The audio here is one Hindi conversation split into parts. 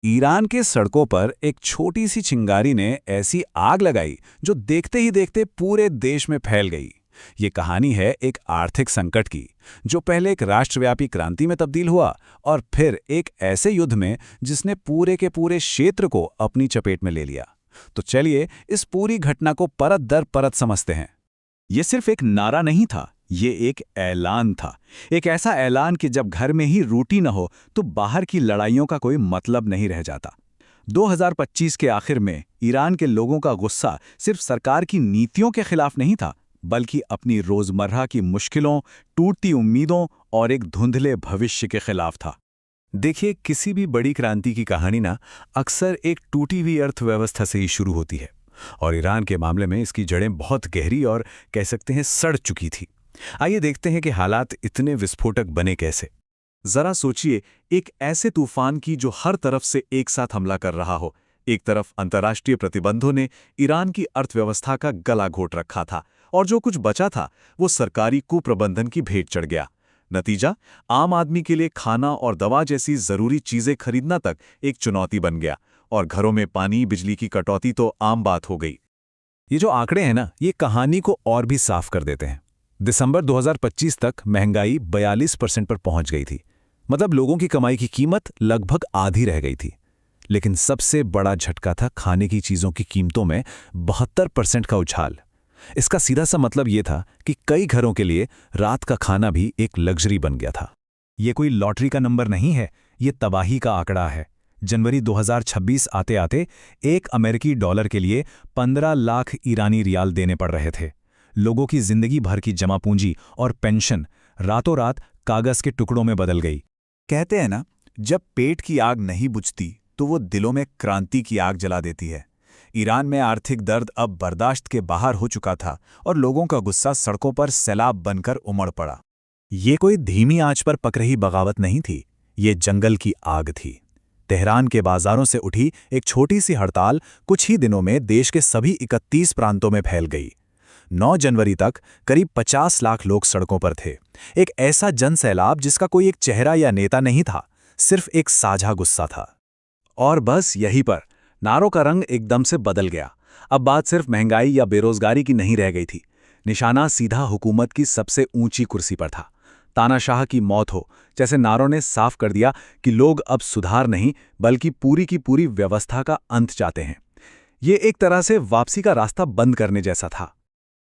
ईरान के सड़कों पर एक छोटी सी चिंगारी ने ऐसी आग लगाई जो देखते ही देखते पूरे देश में फैल गई। ये कहानी है एक आर्थिक संकट की, जो पहले एक राष्ट्रव्यापी क्रांति में तब्दील हुआ और फिर एक ऐसे युद्ध में जिसने पूरे के पूरे क्षेत्र को अपनी चपेट में ले लिया। तो चलिए इस पूरी घटना को परत दर परत समझते हैं। ये सिर्फ एक नारा नहीं था, ये एक ऐलान था। एक ऐसा ऐलान कि जब घर में ही रोटी न हो तो बाहर की लड़ाइयों का कोई मतलब नहीं रह जाता। 2025 के आखिर में ईरान के लोगों का गुस्सा सिर्फ सरकार की नीतियों के खिलाफ नहीं था, बल्कि अपनी रोजमर्रा की मुश्किलों, टूटती उम्मीदों और एक धुंधले भविष्य के खिलाफ था। देखिए, किसी भी बड़ी क्रांति की कहानी ना अक्सर एक टूटी हुई अर्थव्यवस्था से ही शुरू होती है, और ईरान के मामले में इसकी जड़ें बहुत गहरी और कह सकते हैं सड़ चुकी थी। आइए देखते हैं कि हालात इतने विस्फोटक बने कैसे। जरा सोचिए, एक ऐसे तूफान की जो हर तरफ से एक साथ हमला कर रहा हो। एक तरफ अंतर्राष्ट्रीय प्रतिबंधों ने ईरान की अर्थव्यवस्था का गला घोट रखा था, और जो कुछ बचा था वो सरकारी कुप्रबंधन की भेंट चढ़ गया। नतीजा, आम आदमी के लिए खाना और दवा जैसी जरूरी चीजें खरीदना तक एक चुनौती बन गया, और घरों में पानी बिजली की कटौती तो आम बात हो गई। ये जो आंकड़े हैं ना, ये कहानी को और भी साफ कर देते हैं। दिसंबर 2025 तक महंगाई 42% पर पहुंच गई थी। मतलब लोगों की कमाई की कीमत लगभग आधी रह गई थी। लेकिन सबसे बड़ा झटका था खाने की चीजों की कीमतों में 72% का उछाल। इसका सीधा सा मतलब ये था कि कई घरों के लिए रात का खाना भी एक लग्जरी बन गया था। ये कोई लॉटरी का नंबर नहीं है, ये तबाही का आंकड़ा है। जनवरी 2026 आते आते एक अमेरिकी डॉलर के लिए 15 लाख ईरानी रियाल देने पड़ रहे थे। लोगों की जिंदगी भर की जमा पूंजी और पेंशन रातों रात कागज के टुकड़ों में बदल गई। कहते हैं ना, जब पेट की आग नहीं बुझती तो वो दिलों में क्रांति की आग जला देती है। ईरान में आर्थिक दर्द अब बर्दाश्त के बाहर हो चुका था, और लोगों का गुस्सा सड़कों पर सैलाब बनकर उमड़ पड़ा। ये कोई धीमी आंच पर पक रही बगावत नहीं थी, ये जंगल की आग थी। तेहरान के बाजारों से उठी एक छोटी सी हड़ताल कुछ ही दिनों में देश के सभी 31 प्रांतों में फैल गई। 9 जनवरी तक करीब 50 लाख लोग सड़कों पर थे। एक ऐसा जनसैलाब जिसका कोई एक चेहरा या नेता नहीं था, सिर्फ एक साझा गुस्सा था। और बस यहीं पर नारों का रंग एकदम से बदल गया। अब बात सिर्फ महंगाई या बेरोजगारी की नहीं रह गई थी। निशाना सीधा हुकूमत की सबसे ऊंची कुर्सी पर था। तानाशाह की मौत हो जैसे नारों ने साफ कर दिया कि लोग अब सुधार नहीं, बल्कि पूरी की पूरी व्यवस्था का अंत चाहते हैं। ये एक तरह से वापसी का रास्ता बंद करने जैसा था।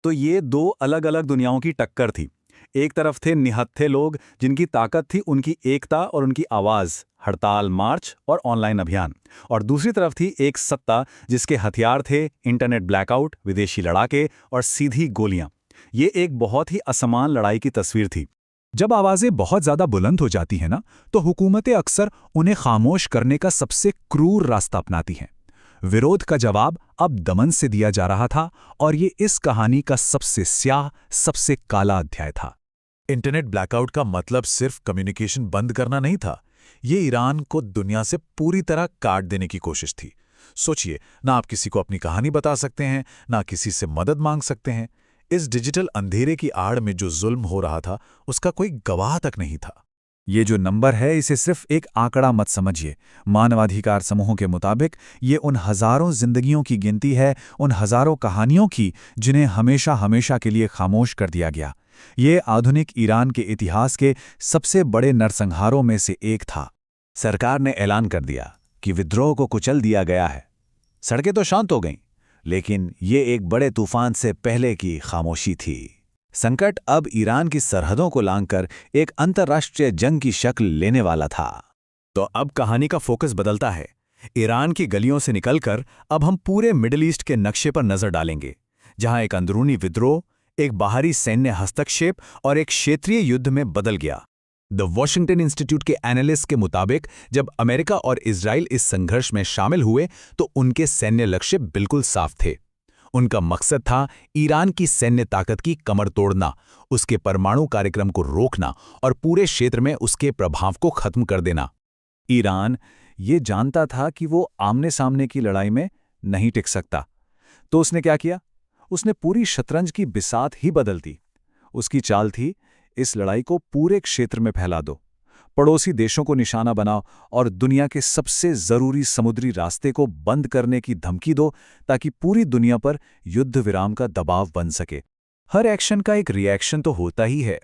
तो ये दो अलग अलग दुनियाओं की टक्कर थी। एक तरफ थे निहत्थे लोग जिनकी ताकत थी उनकी एकता और उनकी आवाज, हड़ताल, मार्च और ऑनलाइन अभियान। और दूसरी तरफ थी एक सत्ता जिसके हथियार थे इंटरनेट ब्लैकआउट, विदेशी लड़ाके और सीधी गोलियां। ये एक बहुत ही असमान लड़ाई की तस्वीर थी। जब आवाजें बहुत ज्यादा बुलंद हो जाती हैं ना, तो हुकूमतें अक्सर उन्हें खामोश करने का सबसे क्रूर रास्ता अपनाती हैं। विरोध का जवाब अब दमन से दिया जा रहा था, और ये इस कहानी का सबसे स्याह, सबसे काला अध्याय था। इंटरनेट ब्लैकआउट का मतलब सिर्फ कम्युनिकेशन बंद करना नहीं था, ये ईरान को दुनिया से पूरी तरह काट देने की कोशिश थी। सोचिए, ना आप किसी को अपनी कहानी बता सकते हैं, ना किसी से मदद मांग सकते हैं। इस डिजिटल अंधेरे की आड़ में जो जुल्म हो रहा था, उसका कोई गवाह तक नहीं था। ये जो नंबर है, इसे सिर्फ एक आंकड़ा मत समझिए। मानवाधिकार समूहों के मुताबिक ये उन हजारों जिंदगियों की गिनती है, उन हजारों कहानियों की जिन्हें हमेशा हमेशा के लिए खामोश कर दिया गया। ये आधुनिक ईरान के इतिहास के सबसे बड़े नरसंहारों में से एक था। सरकार ने ऐलान कर दिया कि विद्रोह को कुचल दिया गया है। सड़कें तो शांत हो गईं, लेकिन ये एक बड़े तूफान से पहले की खामोशी थी। संकट अब ईरान की सरहदों को लांघकर एक अंतर्राष्ट्रीय जंग की शक्ल लेने वाला था। तो अब कहानी का फोकस बदलता है। ईरान की गलियों से निकलकर अब हम पूरे मिडिल ईस्ट के नक्शे पर नजर डालेंगे, जहां एक अंदरूनी विद्रोह, एक बाहरी सैन्य हस्तक्षेप और एक क्षेत्रीय युद्ध में बदल गया। द वॉशिंगटन इंस्टीट्यूट के एनालिस्ट के मुताबिक जब अमेरिका और इजराइल इस संघर्ष में शामिल हुए तो उनके सैन्य लक्ष्य बिल्कुल साफ थे। उनका मकसद था ईरान की सैन्य ताकत की कमर तोड़ना, उसके परमाणु कार्यक्रम को रोकना और पूरे क्षेत्र में उसके प्रभाव को खत्म कर देना। ईरान ये जानता था कि वो आमने सामने की लड़ाई में नहीं टिक सकता। तो उसने क्या किया? उसने पूरी शतरंज की बिसात ही बदल दी। उसकी चाल थी, इस लड़ाई को पूरे क्षेत्र में फैला दो। पड़ोसी देशों को निशाना बनाओ और दुनिया के सबसे ज़रूरी समुद्री रास्ते को बंद करने की धमकी दो ताकि पूरी दुनिया पर युद्ध विराम का दबाव बन सके। हर एक्शन का एक रिएक्शन तो होता ही है।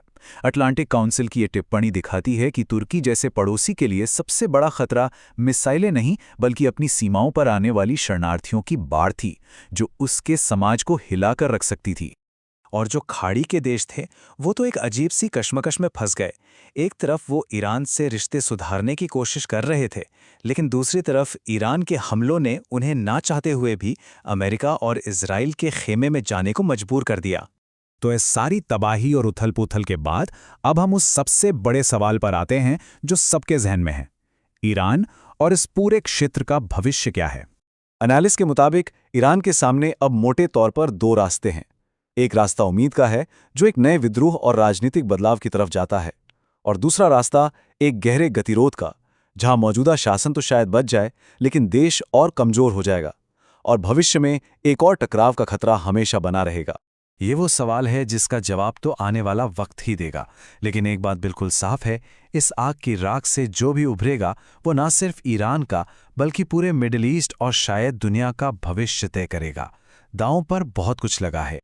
अटलांटिक काउंसिल की ये टिप्पणी दिखाती है कि तुर्की जैसे पड़ोसी के लिए सबसे बड़ा खतरा मिसाइलें नहीं बल्कि अपनी सीमाओं पर आने वाली शरणार्थियों की बाढ़ थी, जो उसके समाज को हिलाकर रख सकती थी। और जो खाड़ी के देश थे वो तो एक अजीब सी कश्मकश में फंस गए। एक तरफ वो ईरान से रिश्ते सुधारने की कोशिश कर रहे थे, लेकिन दूसरी तरफ ईरान के हमलों ने उन्हें ना चाहते हुए भी अमेरिका और इजराइल के खेमे में जाने को मजबूर कर दिया। तो इस सारी तबाही और उथल-पुथल के बाद अब हम उस सबसे बड़े सवाल पर आते हैं जो सबके जहन में है। ईरान और इस पूरे क्षेत्र का भविष्य क्या है? एनालिस्ट के मुताबिक ईरान के सामने अब मोटे तौर पर दो रास्ते हैं। एक रास्ता उम्मीद का है, जो एक नए विद्रोह और राजनीतिक बदलाव की तरफ जाता है, और दूसरा रास्ता एक गहरे गतिरोध का, जहां मौजूदा शासन तो शायद बच जाए, लेकिन देश और कमजोर हो जाएगा और भविष्य में एक और टकराव का खतरा हमेशा बना रहेगा। ये वो सवाल है जिसका जवाब तो आने वाला वक्त ही देगा, लेकिन एक बात बिल्कुल साफ है, इस आग की राख से जो भी उभरेगा वो ना सिर्फ ईरान का बल्कि पूरे मिडिल ईस्ट और शायद दुनिया का भविष्य तय करेगा। दांव पर बहुत कुछ लगा है।